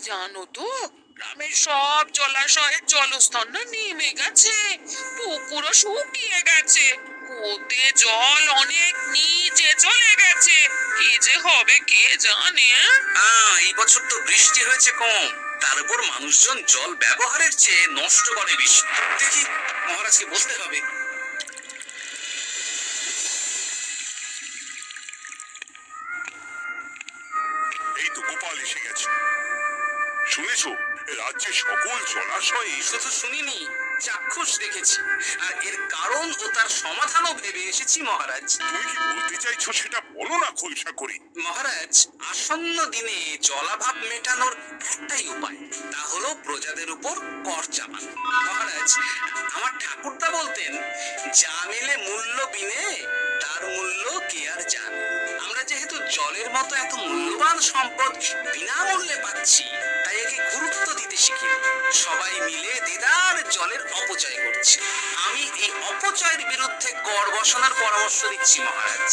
জানো তো, গ্রামের সব জলাশয়ের জলস্তর না নেমে গেছে, পুকুরও শুকিয়ে গেছে, ওতে জল অনেক নিচে চলে গেছে। কি যে হবে কে জানে। এই বছর তো বৃষ্টি হয়েছে কম, তার উপর মানুষজন জল ব্যবহারের চেয়ে নষ্ট করে বেশি। দেখি, মহারাজকে বলতে হবে। এই তো গোপাল এসে গেছে। শুনেছো, রাজ্যে সকল জলাশয়ে শুধু শুনিনি, চাক্ষুষ দেখেছি, আর এর কারণ ও তার সমাধানও ভেবে এসেছি মহারাজ। তুমি কি বলতে চাইছো সেটা বলো না খোলসা করে। মহারাজ, আসন্ন দিনে জলাভাব মেটানোর একটাই উপায়, তা হলো প্রজাদের উপর কর চাপানো। মহারাজ, আমার ঠাকুরদা বলতেন, যা মেলে মূল্য বিনে তার মূল্য কে আর জানে। আমরা যেহেতু জলের মতো এত মূল্যবান সম্পদ বিনামূল্যে পাচ্ছি, তাই একে গুরুত্ব দিতে শিখিনি। সবাই মিলে দেদার জলের অপচয় করছে। আমি এই অপচয়ের বিরুদ্ধে কর বসানোর পরামর্শ দিচ্ছি মহারাজ।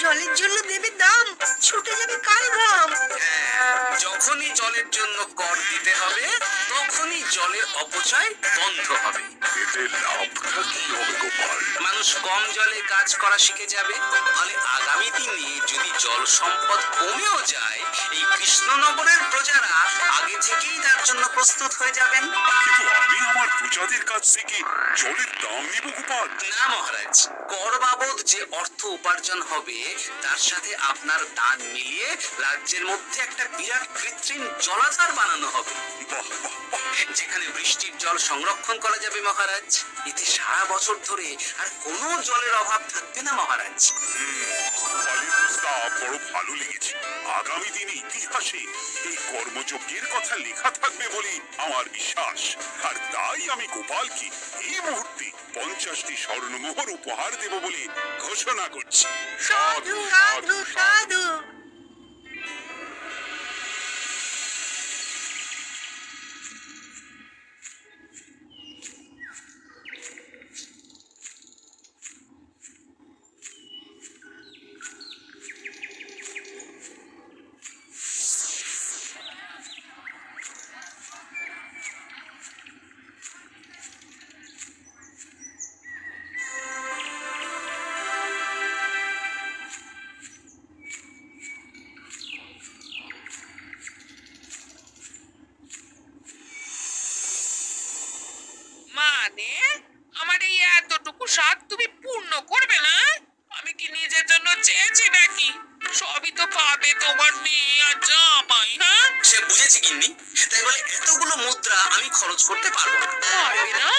জলের জন্য দেবে দাম, ছুটে যাবে কার ঘাম। হ্যাঁ, যখনই জলের জন্য কর দিতে হবে, তখনই জলের অপচয় বন্ধ হবে। এতে লাভটা কি হবে গোপাল? মানুষ কম জলে কাজ করা শিখে যাবে, ফলে আগামী দিনে যদি জল সম্পদ কমেও যায়, এই কৃষ্ণনগরের প্রজারা আগে থেকেই তার জন্য প্রস্তুত হয়ে যাবেন। কিন্তু আমি আমার প্রজাদের কাছ থেকে জলের দাম নিব গোপাল? না মহারাজ, কর বাবদ যে অর্থ উপার্জন হবে, তার সাথে আপনার দান মিলিয়ে রাজ্যের মধ্যে একটা বিরাট কৃত্রিম জলাধার বানানো হবে, বাহ বাহ বাহ। যেখানে বৃষ্টির জল সংরক্ষণ করা যাবে মহারাজ। এতে সারা বছর ধরে আর কোনো জলের অভাব থাকবে না মহারাজ। গোপালের প্রস্তাব বড় ভালো লেগেছে। আগামী দিনে ইতিহাসে এই কর্মযজ্ঞের কথা লেখা থাকবে বলে আমার বিশ্বাস। আর তাই আমি গোপালকে এই মুহূর্তে 50টি স্বর্ণমোহর উপহার দেব বলে ঘোষণা করছি। সাধু সাধু সাধু। মানে আমার এই এতটুকু স্বাদ তুমি পূর্ণ করবে না? আমি কি নিজের জন্য চেয়েছি নাকি? সবই তো পাবে তোমার মেয়ে আর জামাই। হ্যাঁ, সে বুঝেছি গিন্নি, তাই বলে এতগুলো মুদ্রা আমি খরচ করতে পারবো না। পারবে না?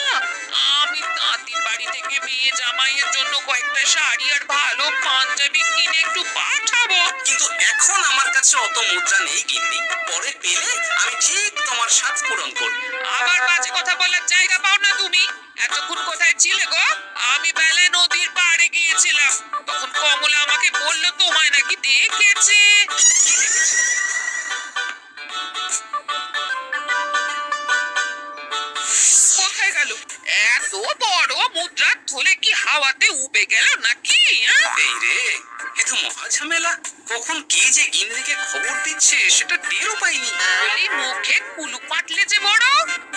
আমি তাঁতির বাড়ি থেকে মেয়ে জামাইয়ের জন্য কয়েকটা শাড়ি আর ভালো পাঞ্জাবি কিনে একটু পাঠাবো। কিন্তু এখন আমার কাছে অত মুদ্রা নেই গিন্নি, পরে পেলে আমি ঠিক তোমার স্বাদ পূরণ করব। আবার বাজে কথা বলার জায়গা পাও না তুমি। এতক্ষণ কোথায় ছিলে গো? আমি বেলায় নদীর পাড়ে গিয়েছিলাম, তখন কমলা আমাকে বললো তোমায় নাকি দেখেছে। কোথায় গেল? এত বড় মুদ্রার থলে কি হাওয়াতে উবে গেল নাকি? এই রে, এ তো মহা ঝামেলা। কখন কে যে গিন্নিকে খবর দিচ্ছে সেটা টেরও পাইনি। বলি মুখে কুলু পাটলে যে বড়,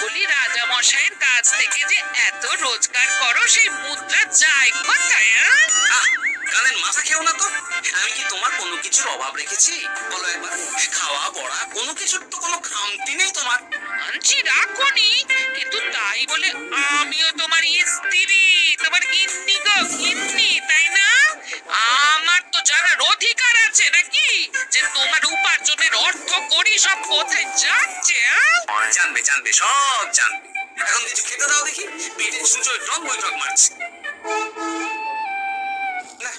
বলি রাজা মশাইয়ের কাছ থেকে যে এত রোজগার করো, সেই মুদ্রা যায় কোথায়? কানের মাথা খেও না তো। আমি কি তোমার কোনো কিছুর অভাব রেখেছি বলো একবার? খাওয়া পড়া কোনো কিছুর তো কোনো খামতি নেই তোমার। আনছি রাখুনি, কিন্তু তাই বলে আমিও তোমার স্ত্রী, তোমার গিন্নি গো, গিন্নি, তাই না? আমার তো জানার অধিকার আছে নাকি যে তোমার উপার্জনের অর্থ করি সব কোথায় যাচ্ছে? জানবে জানবে, সব জানবে। এখন কিছু খেতে দাও দেখি, পেটে সুযোগ টক বৈঠক মারছে। না,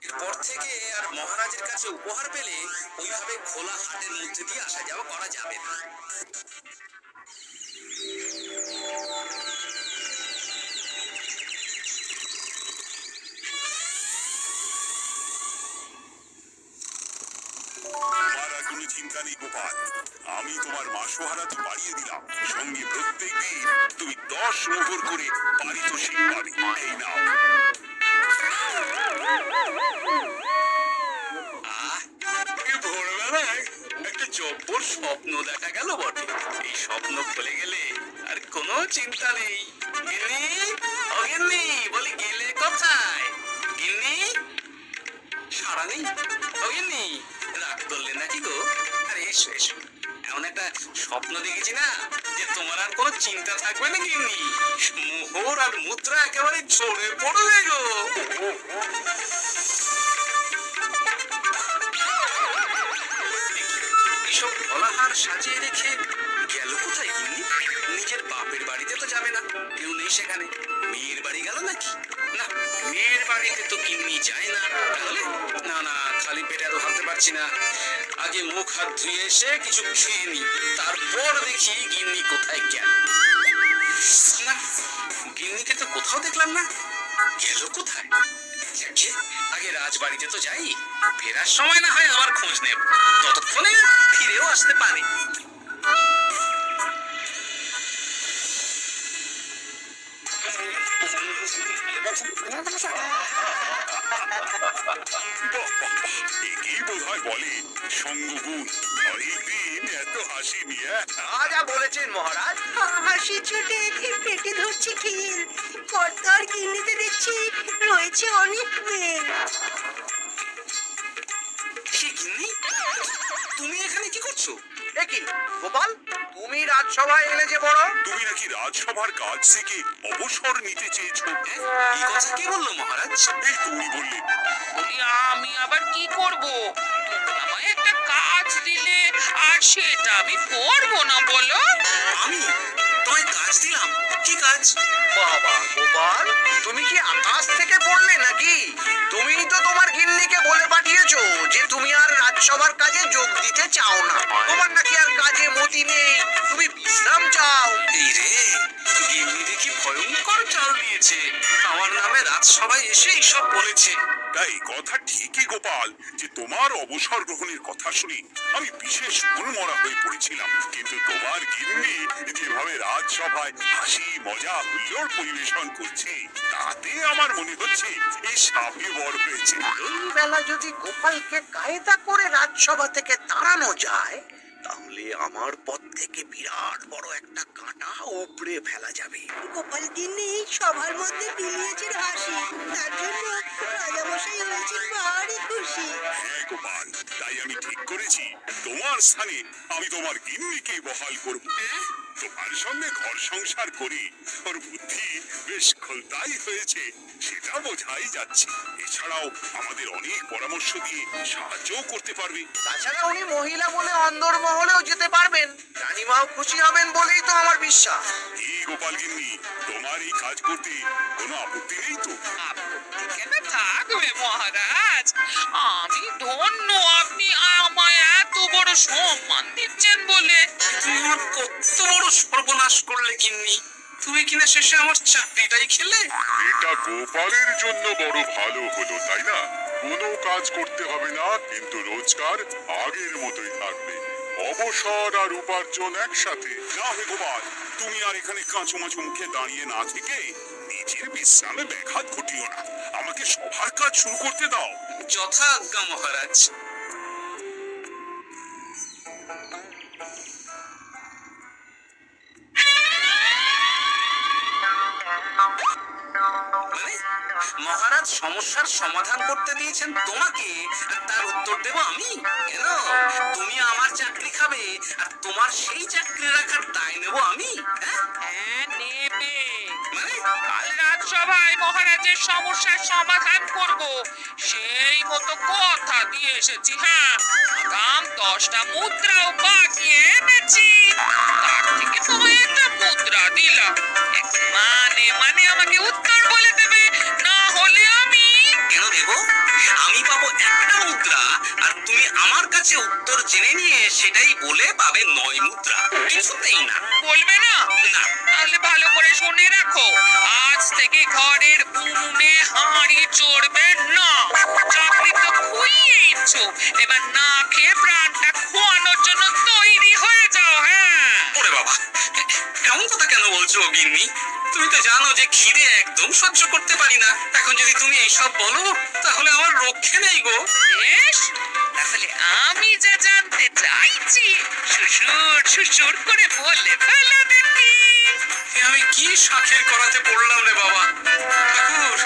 এরপর থেকে আর মহারাজের কাছে উপহার পেলে ওইভাবে খোলা হাটের মধ্যে দিয়ে আসা যাওয়া করা যাবে না। তোমার আর কোনো চিন্তা নেই গোপাল, আমি তোমার মাসোহারা তো বাড়িয়ে দিলাম, সঙ্গে প্রত্যেকদিন তুমি 10 মোহর করে পারিতোষিক পাবে। এই নাও। ভোরবেলায় একটা জল জব্বর স্বপ্ন দেখা গেল বটে। এই স্বপ্ন খুলে গেলে আর কোনো চিন্তা নেই। গিন্নি, ও গিন্নি, বলি গেলে কোথায়? গিন্নি, সারা নেই। ও গিন্নি, রাগ করলে নাকি গো? আরে এসো এসো, এমন একটা স্বপ্ন দেখেছি না যে তোমার আর কোনো চিন্তা থাকবে না গিন্নি। মোহর আর মুদ্রা একেবারে ঝরে পড়বে গো। এসব ফলাহার সাজিয়ে রেখে গেল কোথায় গিন্নি? নিজের বাপের বাড়িতে তো যাবে না, কেউ নেই সেখানে। মেয়ের বাড়ি গেল নাকি? না, মেয়ের বাড়িতে তো গিন্নি যায় না। তাহলে না না, খালি পেটে আর ভাবতে পারছি না। আগে মুখ হাত ধুয়ে এসে কিছু খেয়ে নি, তারপর দেখি গিন্নি কোথায় গেল। না, গিন্নিকে তো কোথাও দেখলাম না, গেল কোথায়? যাকে, আগে রাজবাড়িতে তো যাই, ফেরার সময় না হয় আমার খোঁজ নেব, ততক্ষণে ফিরেও আসতে পারে। একেই বোধহয় বলে সঙ্গগুণ। অনেকদিন এত হাসি নিয়ে। যা বলেছেন মহারাজ। হাসি ছুটে পেটে ধরছে খিল। কর্তার গিন্নিতে দেখছি রয়েছে অনেক মেল। সে গিন্নি, তুমি এখানে কি করছো? এ কি গোপাল, তুমি রাজসভায় এলে যে বড়? তুমি নাকি রাজসভার কাজ থেকে অবসর নিতে চেয়েছো? এই কথা কে বললো মহারাজ? এই তুমি বললে। বলি আমি আবার কি করব? তুমি আমায় একটা কাজ দিলে আর সেটা আমি করবো না বলো? আমি তোমায় কাজ দিলাম? কি কাজ? বাবা গোপাল, তুমি কি আকাশ থেকে পড়লে নাকি? তুমি তো তোমার গিন্নিকে বলে পাঠিয়েছো যে তুমি আর রাজসভার কাজে যোগ দিতে চাও না। তোমার নাকি আর কাজে মতি নেই, তুমি বিশ্রাম চাও। এই রে, গিন্নি দেখি ভয়ঙ্কর চাল দিয়েছে। আমার নামে রাজসভায় এসে এইসব বলেছে। তাই কথা ঠিকই গোপাল, যে তোমার অবসর গ্রহণের কথা শুনি আমি বিশেষ মনমরা হয়ে পড়েছিলাম। কিন্তু তোমার গিন্নি যেভাবে রাজসভায় হাসি মজা হুল্লোড় পরিবেশন করছে, তাতে আমার মনে হচ্ছে এই সাপে বড় হয়েছে। এই বেলা যদি গোপালকে কায়দা করে রাজসভা থেকে তাড়ানো যায়, তাহলে আমার পথ থেকে বিরাট বড় একটা কাঁটা উপড়ে ফেলা যাবে। গোপাল গিন্নি সবার মধ্যে বিলিয়েছেন হাসি, তার জন্য রাজামশাই হয়েছেন ভারী খুশি। হ্যাঁ গোপাল, তাই আমি ঠিক করেছি তোমার স্থানে আমি তোমার গিন্নিকে বহাল করব। তোমার সঙ্গে ঘর সংসার করি ওর বুদ্ধি বেশ খোলতাই হয়েছে, সেটা বোঝাই যাচ্ছে। এছাড়াও আমাদের অনেক পরামর্শ দিয়ে সাহায্যও করতে পারবে। তাছাড়া উনি মহিলা বলে অন্দরমহলেও যেতে পারবেন, রানীমাও খুশি হবেন বলেই তো আমার বিশ্বাস। এই গোপাল গিন্নি, তোমার এই কাজ করতে কোনো আপত্তি নেই তো? আপত্তি কেন থাকবে মহারাজ? আমি ধন্য আপনি আমায় এত বড় সম্মান দিচ্ছেন বলে। তুমি আমার কত বড় সর্বনাশ করলে গিন্নি। তুমি কিনা শেষে আমার চাকরিটাই খেলে। এটা গোপালের জন্য বড় ভালো হলো, তাই না? কোনো কাজ করতে হবে না, কিন্তু রোজগার আগের মতোই থাকবে। অবসর আর উপার্জন একসাথে। না হে গোপাল, তুমি আর এখানে কাঁচো মাচো মুখে দাঁড়িয়ে না থেকে নিজের বিশ্রামে ব্যাঘাত ঘটিও না। আমাকে সবার কাজ শুরু করতে দাও। যথা আজ্ঞা মহারাজ। মানে, মহারাজ সমস্যার সমাধান করতে দিয়েছেন তোমাকে, আর তার উত্তর দেব আমি? কেন, তুমি আমার চাকরি খাবে আর তোমার সেই চাকরি রাখার দায় নেব আমি? হ্যাঁ? হ্যাঁ নেবে। মানে, কাল রাজসভায় মহারাজের সমস্যার সমাধান করব, সেই মতো কথা দিয়ে এসেছি। হ্যাঁ, আগাম 10টা মুদ্রাও বাকিয়ে এনেছি, তার থেকে তোমায় একটা মুদ্রা দিলাম। মানে মানে আমাকে উত্তর বলে দেবে, না হলে আমি কেন দেব? আমি পাবো একটা মুদ্রা, আর তুমি আমার কাছে উত্তর জেনে নিয়ে সেটাই বলে পাবে 9 মুদ্রা। কিছুতেই না। বলবে না? না। তাহলে ভালো করে শুনে রাখো, আজ থেকে ঘরের উনুনে হাঁড়ি চড়বে না। চাকরি তো খুইয়েইছো, এবার না খেয়ে প্রাণটা খোয়ানোর জন্য তৈরি হয়ে যাও। হ্যাঁ, ওরে বাবা, এমন কথা কেন বলছো গিন্নি? তুমি তো জানো যে খিদে একদম সহ্য করতে পারি না। এখন যদি তুমি এইসব বলো তাহলে আমার রক্ষে নেই গো। বেশ, তাহলে আমি যা জানতে চাইছি শ্বশুর শ্বশুর করে বলে ফেলো দেখি। এ আমি কি শাখের করাতে পড়লাম রে বাবা। ঠাকুর,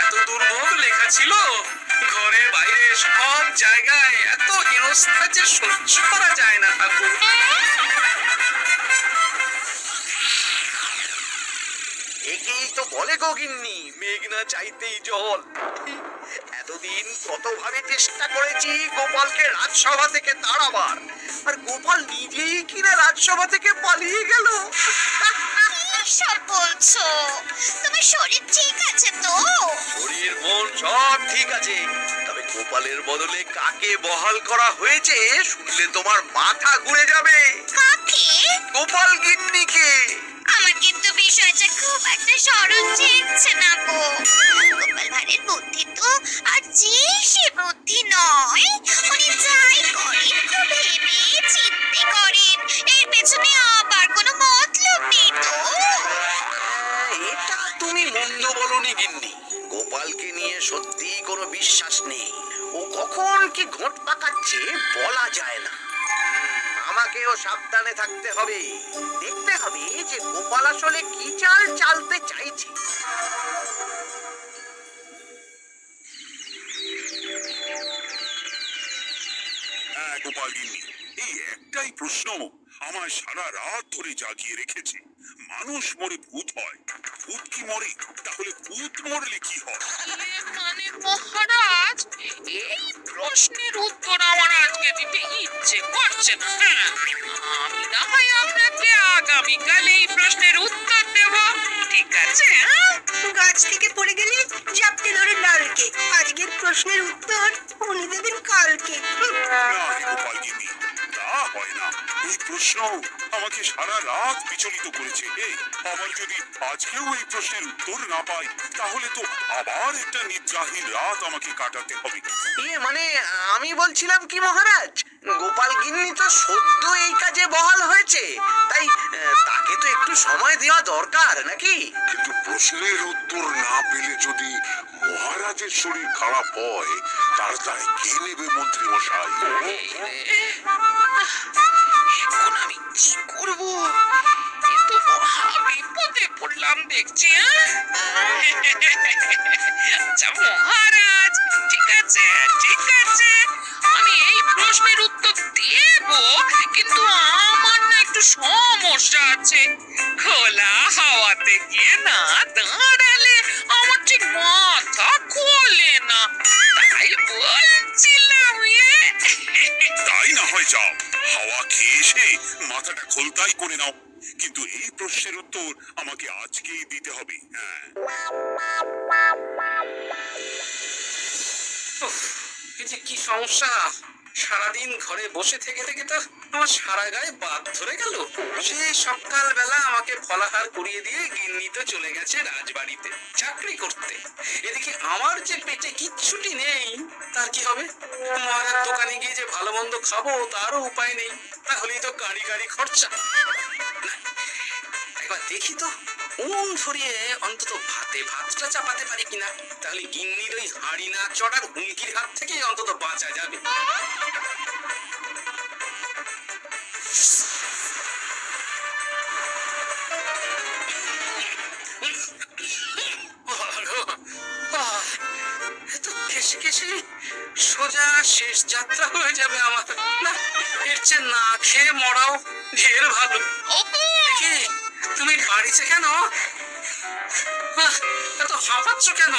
এত দুর্ভোগ লেখা ছিল, ঘরে বাইরে সব জায়গায় এত হেনস্থা যে সহ্য করা যায় না ঠাকুর। একেই তো বলে গো গিন্নি, মেঘ না চাইতেই জল। এতদিন কতভাবে চেষ্টা করেছি গোপালকে রাজসভা থেকে তাড়াবার, আর গোপাল নিজেই কিনা রাজসভা থেকে পালিয়ে গেল। সব বলছো? তোমার শরীর ঠিক আছে তো? শরীর মন সব ঠিক আছে, তবে গোপালের বদলে কাকে বহাল করা হয়েছে শুনলে তোমার মাথা ঘুরে যাবে। কাকে? গোপাল গিন্নিকে। আমার কিন্তু বিষয়টা খুব একটা সরল চেয়েছে না গো। গোপাল ভাঁড়ের বুদ্ধি তো আর যে সে বুদ্ধি নয়। উনি যাই করেন তো ভেবে চিন্তে করেন, এর পেছনে আবার কোনো মতলব নেই তো। এটা তুমি মন্দ বলনি গিন্নি। গোপালকে নিয়ে সত্যি কোনো বিশ্বাস নেই। ও কখন কি ঘোট পাকাচ্ছে বলা যায় না। আমাকেও সাবধানে থাকতে হবে। দেখতে হবে যে গোপাল আসলে কি চাল চালতে চাইছে। হ্যাঁ গোপাল গিন্নি, এই একটাই প্রশ্ন আমার সারা রাত ধরে জাগিয়ে রেখেছে। মানুষ মরে ভূত হয়, ভূত কি মরে? তাহলে ভূত মরলে কি হয়? মানে মহারাজ, এই প্রশ্নের উত্তর আমার আজকে দিতে ইচ্ছে করছে না। হ্যাঁ, আমি না হয় আপনাকে আগামীকাল এই প্রশ্নের উত্তর দেব, ঠিক আছে? হ্যাঁ? গাছ থেকে পড়ে গেলে জাপটে ধরে লালকে। আজকের প্রশ্নের উত্তর উনি দেবেন কালকে। না হে গোপাল গিন্নি, তা হয় না। এই প্রশ্ন আমাকে সারা রাত বিচলিত করেছে। আবার যদি আজকেও এই প্রশ্নের উত্তর না পাই তাহলে তো আবার একটা নিদ্রাহীন রাত আমাকে কাটাতে হবে। মানে আমি বলছিলাম কি মহারাজ, গোপাল গিন্নি তো সদ্য এই কাজে বহাল হয়েছে, তাই তাকে তো একটু সময় দেওয়া দরকার নাকি? কিন্তু প্রশ্নের উত্তর না পেলে যদি মহারাজের শরীর খারাপ হয় তার দায় কে নেবে মন্ত্রী মশাই? এখন আমি কি করব? এ তো মহা বিপদে পড়লাম দেখছি। আচ্ছা মহারাজ, ঠিক আছে ঠিক আছে, আমি এই প্রশ্নের উত্তর দেব, কিন্তু আমার না একটু সমস্যা আছে। খোলা হাওয়াতে গিয়ে না দাঁড়ালে আমার ঠিক মাথা খোলে না, তাই বলছিলাম। তাই না হয় যাও, হাওয়া খেয়ে এসে মাথাটা খোলতাই করে নাও, কিন্তু এই প্রশ্নের উত্তর আমাকে আজকেই দিতে হবে। হ্যাঁ, উফ, এই যে কি সমস্যা! সারাদিন ঘরে বসে থেকে থেকে তো আমার সারা গায়ে বাদ ধরে গেল। সেই সকালবেলা আমাকে ফলাহার করিয়ে দিয়ে গিন্নি তো চলে গেছে রাজবাড়িতে চাকরি করতে। এদিকে আমার যে পেটে কিচ্ছুটি নেই, তার কি হবে? মহারাজ দোকানে গিয়ে যে ভালো মন্দ খাবো তারও উপায় নেই, তাহলেই তো গাড়ি গাড়ি খরচা। না, একবার দেখি তো উনুন ধরিয়ে অন্তত ভাতটা চাপাতে পারি কিনা, তাহলে গিন্নির ওই হাঁড়ি না চড়ার হুমকির হাত থেকে অন্তত বাঁচা যাবে। এত কেসে কেসে সোজা শেষ যাত্রা হয়ে যাবে আমার। না, এর চেয়ে না খেয়ে মরাও ঢের ভালো। দেখি তুমি বাড়িতে কেন? এত হাঁপাচ্ছ কেন?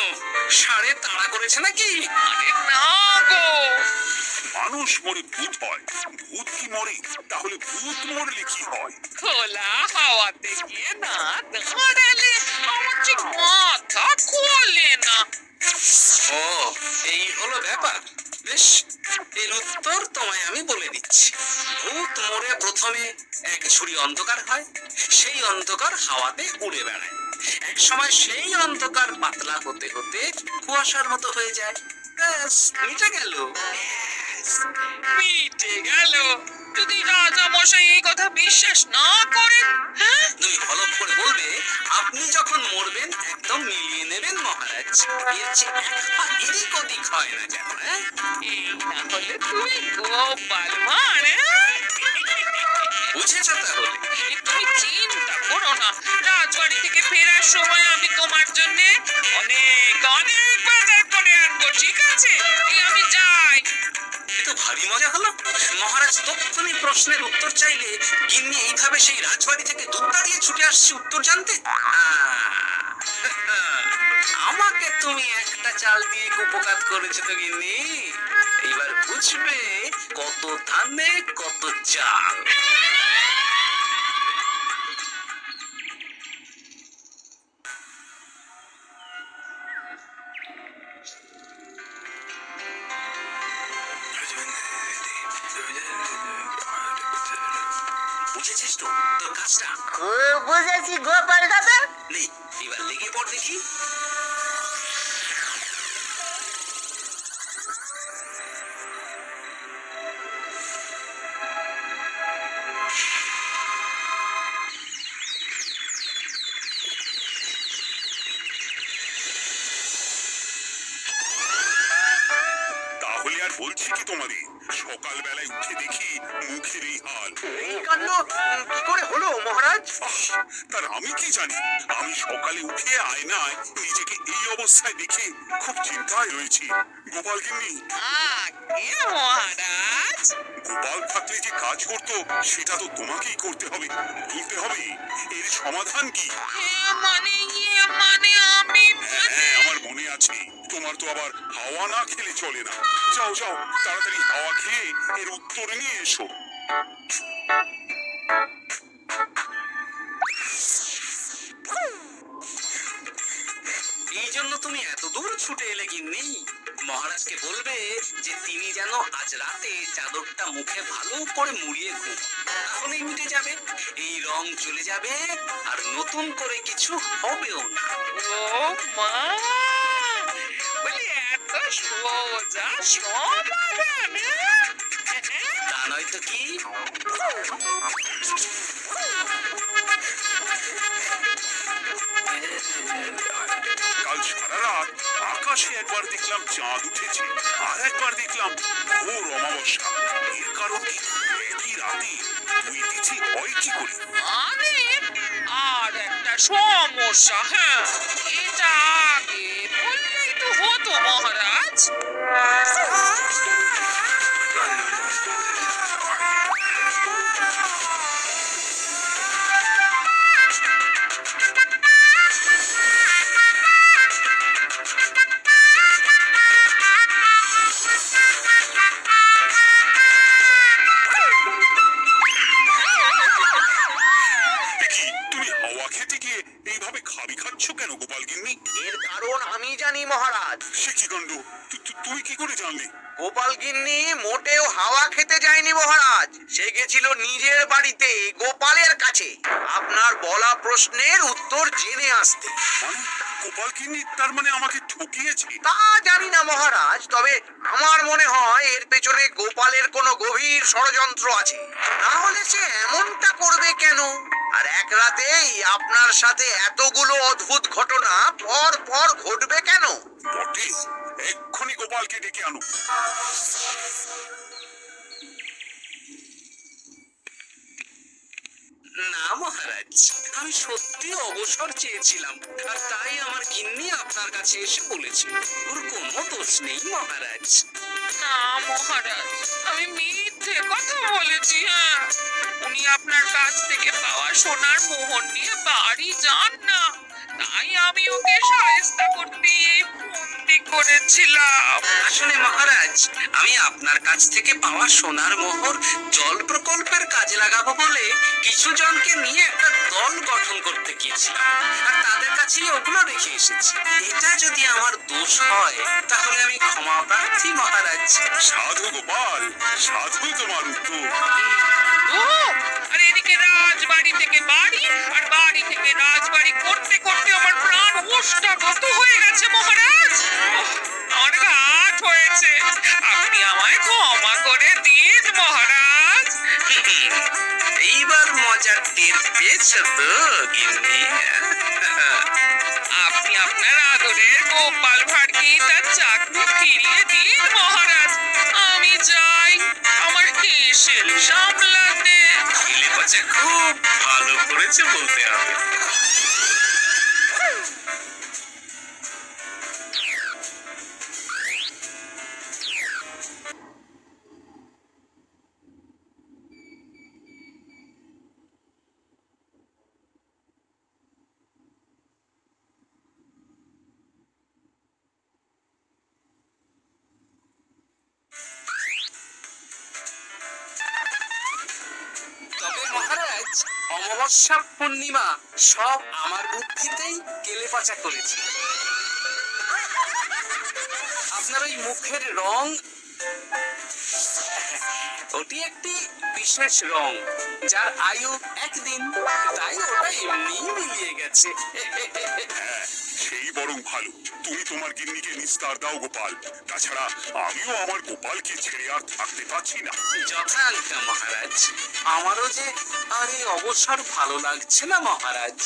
সাড়ে তাড়া করেছে নাকি? আরে না গো, মানুষ মরে ভূত হয়, ভূত কি মরে? তাহলে ভূত মরলে কি হয়? খোলা হাওয়াতে গিয়ে না দাঁড়ালে আমার ঠিক মাথা খোলে না। ও, এই হলো ব্যাপার। বেশ, এর উত্তর তোমায় আমি বলে দিচ্ছি। ভূত মরে প্রথমে এক ঝুড়ি অন্ধকার হয়, সেই অন্ধকার হাওয়াতে উড়ে বেড়ায়। এক সময় সেই অন্ধকার পাতলা হতে হতে কুয়াশার মতো হয়ে যায়। ব্যাস, মিটে গেল। মিটে গেল। যদি রাজা মশাই এই কথা বিশ্বাস না করেন, হ্যাঁ, তুমি হলফ করে বলবে আপনি যখন মহারাজ, এর চেয়ে এক পা এদিক ওদিক হয় না যেন। হ্যাঁ, এই না হলে তুমি গোপাল ভাঁড়, হ্যাঁ? বুঝেছ তাহলে? তুমি চিন্তা করো না, রাজবাড়ি থেকে ফেরার সময় আমি তোমার জন্য অনেক অনেক বাজার করে আনবো, ঠিক আছে? এই আমি যাই। এ তো ভারী মজা হলো। মহারাজ তক্ষুনি প্রশ্নের উত্তর চাইলে গিন্নি এইভাবে সেই রাজবাড়ি থেকে দুধ দাঁড়িয়ে ছুটে আসছে উত্তর জানতে। আমাকে তুমি একটা চাল দিয়ে উপকার করেছো তো গিন্নি। এইবার বুঝবে কত ধানে কত চাল। বুঝেছিস তো তোর কাজটা? খুব বুঝেছি গোপাল দাদা। নে এবার লেগে পড় দেখি। তাহলে আর বলছি কি তোমারে, সকালবেলায় উঠে দেখি মুখের এই হাল। এই কাণ্ড কি করে হলো মহারাজ? তার আমি কি জানি। আমি সকালে উঠে আয়নায় নিজেকে এই অবস্থায় দেখে খুব চিন্তায় রয়েছি। গোপাল গিন্নি, আগে মহারাজ, গোপাল থাকলে যে কাজ করতো সেটা তো তোমাকেই করতে হবে, বলতে হবে। এর সমাধান কি? মানে আমি হ্যাঁ, আমার মনে আছে। তোমার তো আবার হাওয়া না খেলে চলে না। যাও যাও, তাড়াতাড়ি হাওয়া খেয়ে এর উত্তর নিয়ে এসো। এই জন্য তুমি এত দূর ছুটে এলে গিন্নি। মহারাজকে বলবে যে তিনি যেন আজ রাতে চাদরটা মুখে ভালো করে মুড়িয়ে ঘুম, তাহলেই মিটে যাবে। এই রং চলে যাবে আর নতুন করে কিছু হবেও না। ও মা, বলি এত সোজা সমাধান, হ্যাঁ? তা নয় তো কি? কাল সারা রাত আকাশে একবার দেখলাম চাঁদ উঠেছে, আর একবার দেখলাম ঘোর অমাবস্যা। এর কারণ কি? একই রাতে দুই তিথি হয় কি করে? আরে আর একটা সমস্যা, হ্যাঁ, এটা আগে বললেই তো হতো মহারাজ। দেখি তুমি হাওয়া খেতে গিয়ে এইভাবে খাবি খাচ্ছ কেন গোপাল গিন্নি? এর কারণ আমি জানি মহারাজ। সে কি কাণ্ড! তুমি কি করে জানলে? গোপাল গিন্নি মোটেও হাওয়া খেতে যায়নি মহারাজ, সে গেছিল নিজের বাড়িতে গোপালের কাছে আপনার বলা প্রশ্নের উত্তর জেনে আসতে। মানে গোপাল গিন্নি তার মানে আমাকে ঠকিয়েছে? তা জানি না মহারাজ, তবে আমার মনে হয় এর পেছনে গোপালের কোনো গভীর ষড়যন্ত্র আছে। না হলে সে এমনটা করবে কেন? আর এক রাতেই আপনার সাথে এতগুলো অদ্ভুত ঘটনা পর পর ঘটবে কেন? বটে, এক্ষুনি গোপালকে ডেকে আনো। না মহারাজ, আমি সত্যি অবসর চেয়েছিলাম, আর তাই আমার গিন্নি আপনার কাছে এসে বলেছে। ওর কোনো দোষ নেই মহারাজ। না মহারাজ, আমি মিথ্যে কথা বলেছি, হ্যাঁ। উনি আপনার কাছ থেকে পাওয়া সোনার মোহর নিয়ে বাড়ি যান না, তাই আমি ওকে সাহায্য করতে এই ফন্দি করেছিলাম। আসলে মহারাজ, আমি আপনার কাছ থেকে পাওয়া সোনার মোহর জল প্রকল্পের কাজে লাগাবো বলে কিছু জনকে নিয়ে একটা দল গঠন করতে গিয়েছিলাম, আর তাদের কাছেই ওগুলো রেখে এসেছি। এটা যদি আমার দোষ হয় তাহলে আমি ক্ষমা প্রার্থী মহারাজ। সাধু গোপাল, সাধু তোমার উত্তর। ও, আর এদিকে রাজবাড়ি থেকে বাড়ি, আর বাড়ি থেকে রাজবাড়ি করতে করতে আমার প্রাণ ওষ্ঠাগত হয়ে গেছে মহারাজ। আমার ঘাট হয়েছে, আপনি আমায় ক্ষমা করে দিন মহারাজ। এইবার মজার টের পেয়েছ তো গিন্নি? আপনি আপনার আদরের গোপাল ভাঁড়কে তার চাকরি ফিরিয়ে দিন মহারাজ। আমি যাই আমার হেসেল সামলাতে। ছেলে পাচা খুব ভালো করেছে বলতে হবে। তবে মহারাজ, অমাবস্যা পূর্ণিমা সব আমার বুদ্ধিতেই কেলেপাচা করেছে। আপনার ওই মুখের রং, ওটি একটি বিশেষ রং যার আয়ু একদিন, তাই ওটা এমনি মিলিয়ে গেছে। হ্যাঁ, সেই বরং ভালো। তুমি তোমার গিন্নিকে নিস্তার দাও গোপাল। তাছাড়া আমিও আমার গোপালকে ছেড়ে আর থাকতে পারছি না। যথাজ্ঞা মহারাজ। আমারও যে আর এই অবসর ভালো লাগছে না মহারাজ।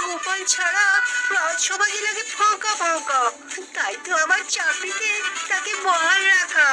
গোপাল ছাড়া রাজসভা যে লাগে ফাঁকা ফাঁকা, তাই তো আমার চাকরিতে তাকে বহাল রাখা।